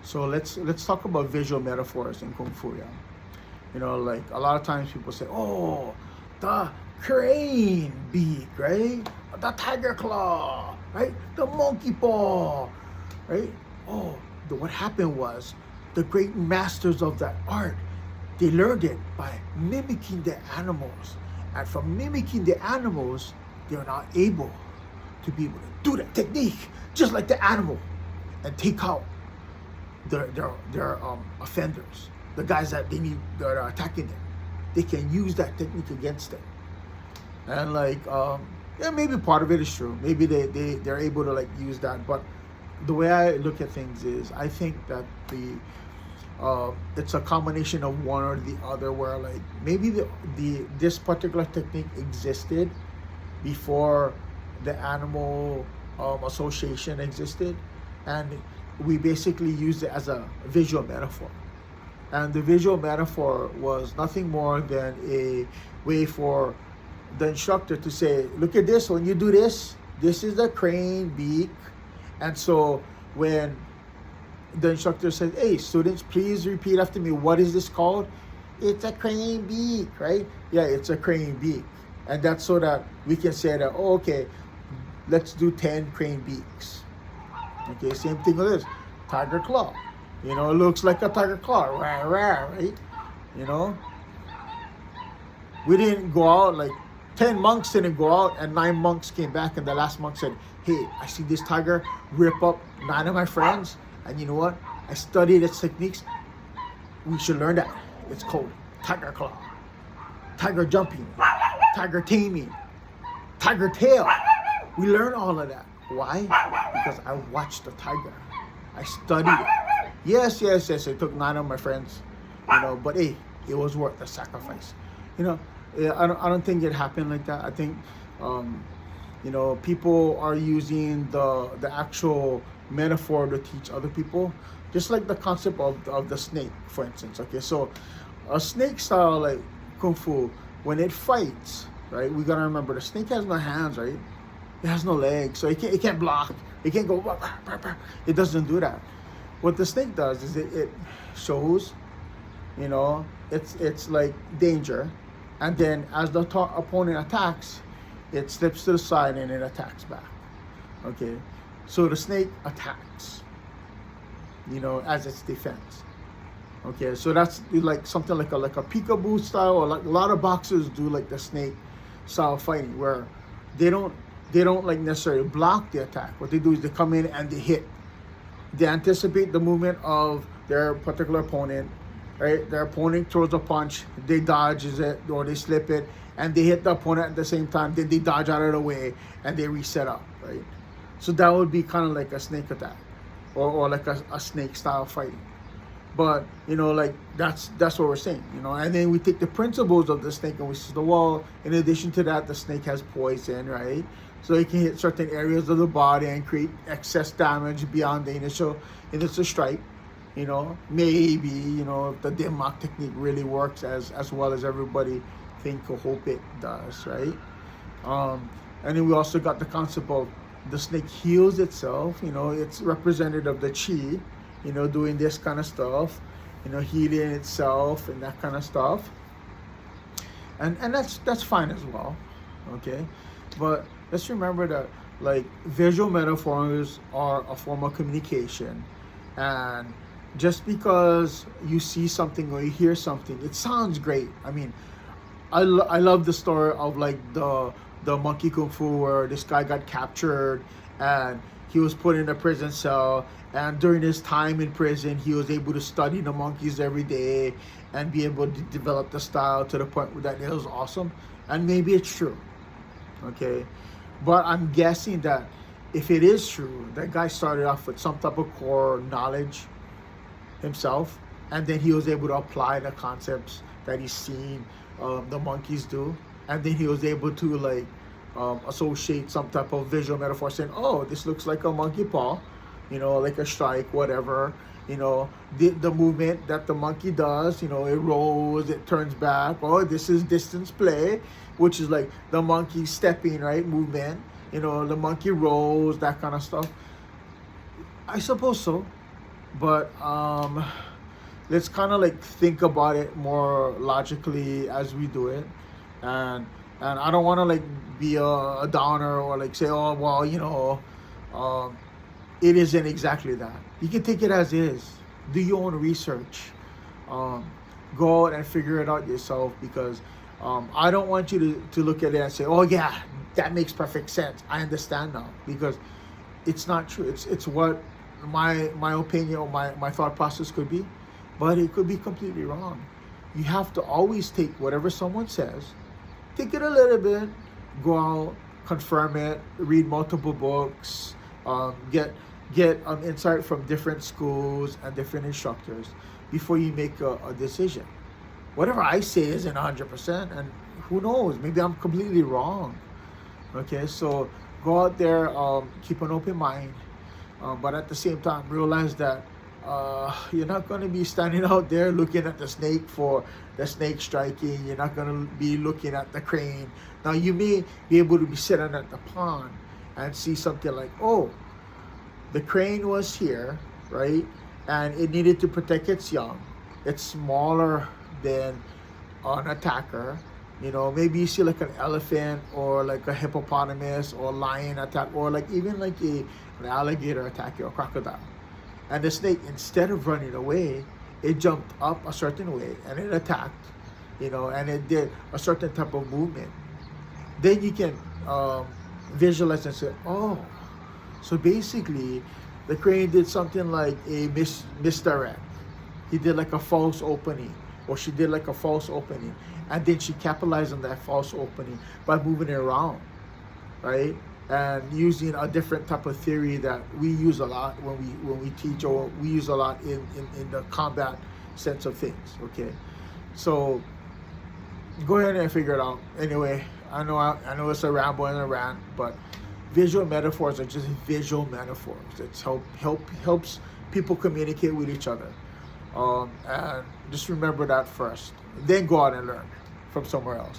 So let's talk about visual metaphors in Kung Fu. Yeah, like a lot of times people say, "Oh, the crane beak, right? The tiger claw, right? The monkey paw, right? Oh, what happened was the great masters of that art, they learned it by mimicking the animals, and from mimicking the animals, they're now able to be able to do that technique just like the animal and take out their offenders, the guys that they need that are attacking them. They can use that technique against them. And like yeah, maybe part of it is true. Maybe they're able to like use that. But the way I look at things is I think that the it's a combination of one or the other, where like maybe the this particular technique existed before the animal association existed, and we basically used it as a visual metaphor. And the visual metaphor was nothing more than a way for the instructor to say, look at this, when you do this, this is the crane beak. And so when the instructor says, hey, students, please repeat after me, what is this called? It's a crane beak, right? Yeah, it's a crane beak. And that's so that we can say that, oh, okay, let's do 10 crane beaks. Okay, same thing with this. Tiger claw. It looks like a tiger claw. Rah, rah, right? We didn't go out, like 10 monks didn't go out and 9 monks came back, and the last monk said, hey, I see this tiger rip up 9 of my friends, and you know what? I studied its techniques. We should learn that. It's called tiger claw, tiger jumping, tiger taming, tiger tail. We learn all of that. Why? Because I watched the tiger. I studied it. Yes. I took 9 of my friends, but hey, it was worth the sacrifice. I don't think it happened like that. I think, people are using the actual metaphor to teach other people, just like the concept of the snake, for instance. Okay, so a snake style like Kung Fu, when it fights, right? We gotta remember the snake has no hands, right? It has no legs, so it can't block. It can't go. It doesn't do that. What the snake does is it shows, it's like danger, and then as the opponent attacks, it slips to the side and it attacks back. Okay, so the snake attacks, as its defense. Okay, so that's like something like a peekaboo style, or like a lot of boxers do like the snake style fighting, where they don't like necessarily block the attack. What they do is they come in and they hit. They anticipate the movement of their particular opponent, right? Their opponent throws a punch, they dodges it or they slip it, and they hit the opponent at the same time. Then they dodge out of the way and they reset up, right? So that would be kind of like a snake attack, or like a snake style fighting. But like that's what we're saying, and then we take the principles of the snake and we say, well, in addition to that, the snake has poison, right? So it can hit certain areas of the body and create excess damage beyond the initial strike. Maybe if the Denmark technique really works as well as everybody think or hope it does, right? And then we also got the concept of the snake heals itself. It's representative of the chi, doing this kind of stuff, healing itself and that kind of stuff. And that's fine as well, okay? But let's remember that like visual metaphors are a form of communication, and just because you see something or you hear something, it sounds great. I mean, I love the story of like the monkey kung fu, where this guy got captured and he was put in a prison cell, and during his time in prison he was able to study the monkeys every day and be able to develop the style to the point that it was awesome. And maybe it's true, okay, but I'm guessing that if it is true, that guy started off with some type of core knowledge himself, and then he was able to apply the concepts that he's seen the monkeys do, and then he was able to like associate some type of visual metaphor, saying, oh, this looks like a monkey paw, like a strike, whatever. The movement that the monkey does, it rolls, it turns back. Oh, this is distance play, which is like the monkey stepping, right, movement. The monkey rolls, that kind of stuff. I suppose so. but let's kind of like think about it more logically as we do it, and I don't want to like be a downer or like say, oh well, um, it isn't exactly that. You can take it as is. Do your own research. Um, Go out and figure it out yourself, because I don't want you to look at it and say, oh yeah, that makes perfect sense. I understand now, because it's not true. It's what my opinion or my thought process could be, but it could be completely wrong. You have to always take whatever someone says, take it a little bit, go out, confirm it, read multiple books, get insight from different schools and different instructors before you make a decision. Whatever I say isn't 100%, and who knows, maybe I'm completely wrong. Okay, so go out there, keep an open mind, but at the same time realize that you're not going to be standing out there looking at the snake for the snake striking. You're not going to be looking at the crane. Now you may be able to be sitting at the pond and see something like, oh, the crane was here, right? And it needed to protect its young. It's smaller than an attacker. Maybe you see like an elephant or like a hippopotamus or lion attack, or like even like an alligator attack you, or crocodile. And the snake, instead of running away, it jumped up a certain way and it attacked, and it did a certain type of movement. Then you can visualize and say, oh, so basically the crane did something like a misdirect. He did like a false opening, or she did like a false opening, and then she capitalized on that false opening by moving it around, right? And using a different type of theory that we use a lot when we teach, or we use a lot in the combat sense of things. Okay, so go ahead and figure it out. Anyway, I know it's a ramble and a rant, but visual metaphors are just visual metaphors. It's helps people communicate with each other, and just remember that first. Then go out and learn from somewhere else.